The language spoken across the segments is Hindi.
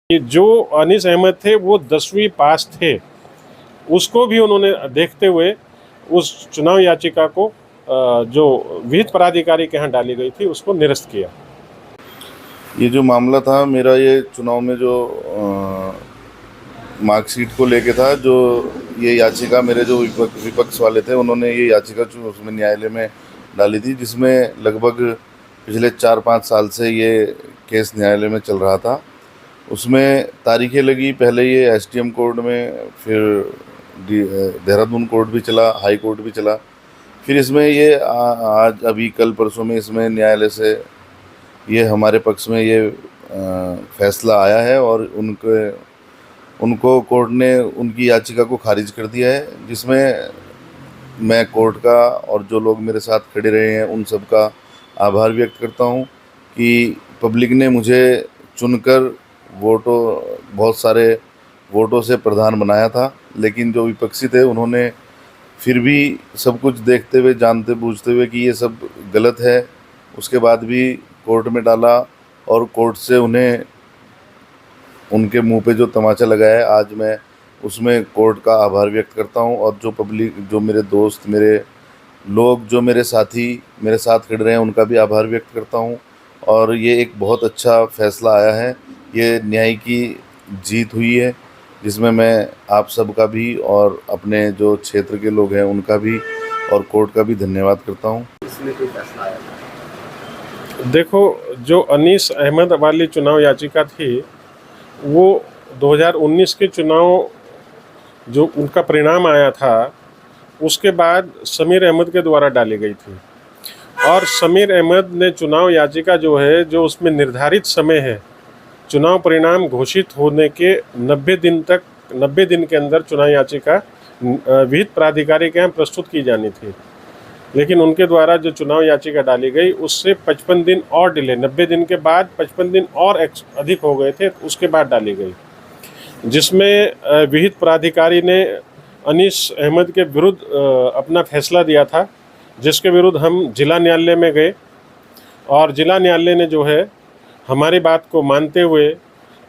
कि जो अनीस अहमद थे वो 10वीं पास थे, उसको भी उन्होंने देखते हुए उस चुनाव याचिका को जो विहित प्राधिकारी के यहाँ डाली गई थी उसको निरस्त किया। ये जो मामला था मेरा, ये चुनाव में जो मार्कशीट को लेके था, जो ये याचिका मेरे जो विपक्ष वाले थे उन्होंने ये याचिका जो उसमें न्यायालय में डाली थी, जिसमें लगभग पिछले 4-5 साल से ये केस न्यायालय में चल रहा था। उसमें तारीखें लगी, पहले ये एसडीएम कोर्ट में, फिर देहरादून कोर्ट भी चला, हाई कोर्ट भी चला, फिर इसमें ये आज अभी कल परसों में इसमें न्यायालय से ये हमारे पक्ष में ये फैसला आया है और उनको कोर्ट ने उनकी याचिका को खारिज कर दिया है, जिसमें मैं कोर्ट का और जो लोग मेरे साथ खड़े रहे हैं उन सब का आभार व्यक्त करता हूं कि पब्लिक ने मुझे चुनकर बहुत सारे वोटों से प्रधान बनाया था, लेकिन जो विपक्षी थे उन्होंने फिर भी सब कुछ देखते हुए, जानते बूझते हुए कि ये सब गलत है, उसके बाद भी कोर्ट में डाला और कोर्ट से उन्हें उनके मुंह पे जो तमाचा लगाया है, आज मैं उसमें कोर्ट का आभार व्यक्त करता हूं। और जो पब्लिक, जो मेरे दोस्त, मेरे लोग, जो मेरे साथी मेरे साथ खड़े रहे हैं, उनका भी आभार व्यक्त करता हूं। और ये एक बहुत अच्छा फैसला आया है, ये न्याय की जीत हुई है, जिसमें मैं आप सबका भी और अपने जो क्षेत्र के लोग हैं उनका भी और कोर्ट का भी धन्यवाद करता हूं। इसमें कोई फैसला आया था? देखो, जो अनीस अहमद वाली चुनाव याचिका थी वो 2019 के चुनाव जो उनका परिणाम आया था उसके बाद समीर अहमद के द्वारा डाली गई थी। और समीर अहमद ने चुनाव याचिका जो है, जो उसमें निर्धारित समय है, चुनाव परिणाम घोषित होने के 90 दिन के अंदर चुनाव याचिका विहित प्राधिकारी के यहाँ प्रस्तुत की जानी थी, लेकिन उनके द्वारा जो चुनाव याचिका डाली गई उससे 55 दिन और डिले, 90 दिन के बाद 55 दिन और अधिक हो गए थे, उसके बाद डाली गई, जिसमें विहित प्राधिकारी ने अनीस अहमद के विरुद्ध अपना फैसला दिया था, जिसके विरुद्ध हम जिला न्यायालय में गए और जिला न्यायालय ने जो है हमारी बात को मानते हुए,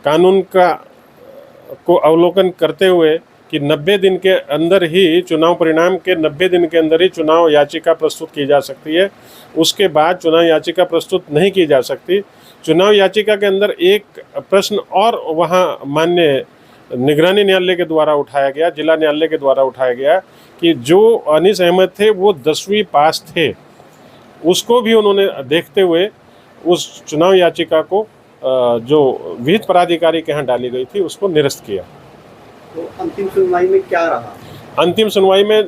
कानून को अवलोकन करते हुए कि 90 दिन के अंदर ही चुनाव परिणाम के 90 दिन के अंदर ही चुनाव याचिका प्रस्तुत की जा सकती है, उसके बाद चुनाव याचिका प्रस्तुत नहीं की जा सकती। चुनाव याचिका के अंदर एक प्रश्न और वहाँ माननीय निगरानी न्यायालय के द्वारा उठाया गया, जिला न्यायालय के द्वारा उठाया गया कि जो अनीस अहमद थे वो 10वीं पास थे, उसको भी उन्होंने देखते हुए उस चुनाव याचिका को जो विहित प्राधिकारी के यहाँ डाली गई थी उसको निरस्त किया। तो अंतिम सुनवाई में क्या रहा? अंतिम सुनवाई में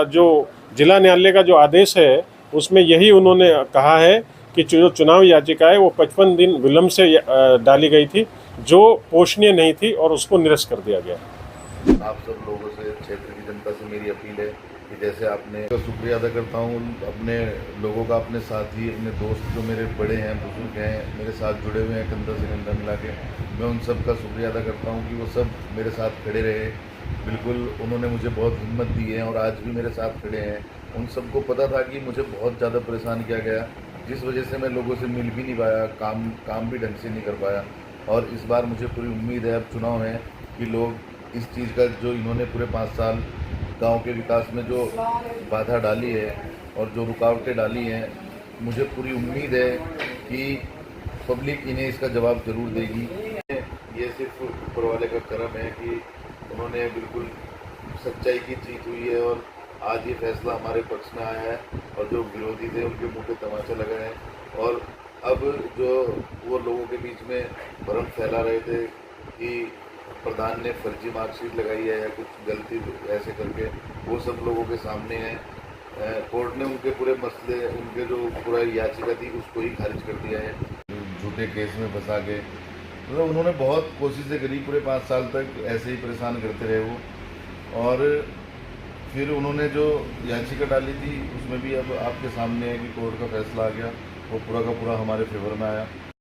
जो जिला न्यायालय का जो आदेश है उसमें यही उन्होंने कहा है कि जो चुनाव याचिका है वो 55 दिन विलम्ब से डाली गई थी, जो पोषणीय नहीं थी, और उसको निरस्त कर दिया गया। आप सब लोगों से, क्षेत्र की जनता से मेरी अपील है कि जैसे आपने, शुक्रिया अदा करता हूँ अपने लोगों का, अपने साथी, अपने दोस्त जो मेरे बड़े हैं, बुजुर्ग हैं, मेरे साथ जुड़े हुए हैं कंधा से कंधा मिला के, मैं उन सब का शुक्रिया अदा करता हूँ कि वो सब मेरे साथ खड़े रहे। बिल्कुल उन्होंने मुझे बहुत हिम्मत दी है और आज भी मेरे साथ खड़े हैं। उन सबको पता था कि मुझे बहुत ज़्यादा परेशान किया गया, जिस वजह से मैं लोगों से मिल भी नहीं पाया, काम भी ढंग से नहीं कर पाया। और इस बार मुझे पूरी उम्मीद है, अब चुनाव है, कि लोग इस चीज़ का, जो इन्होंने पूरे 5 साल गांव के विकास में जो बाधा डाली है और जो रुकावटें डाली हैं, मुझे पूरी उम्मीद है कि पब्लिक इन्हें इसका जवाब ज़रूर देगी। ये सिर्फ ऊपर वाले का करम है कि उन्होंने बिल्कुल सच्चाई की जीत हुई है और आज ये फैसला हमारे पक्ष में आया है और जो विरोधी थे उनके मुंह पे तमाचा लगा है। और अब जो वो लोगों के बीच में भ्रम फैला रहे थे कि प्रधान ने फर्जी मार्कशीट लगाई है या कुछ गलती ऐसे करके, वो सब लोगों के सामने है। कोर्ट ने उनके पूरे मसले, उनके जो पूरा याचिका थी उसको ही खारिज कर दिया है, झूठे केस में फंसा के। मतलब उन्होंने बहुत कोशिशें करी, पूरे 5 साल तक ऐसे ही परेशान करते रहे वो। और फिर उन्होंने जो याचिका डाली थी उसमें भी अब आपके सामने है कि कोर्ट का फैसला आ गया, वो पूरा का पूरा हमारे फेवर में आया।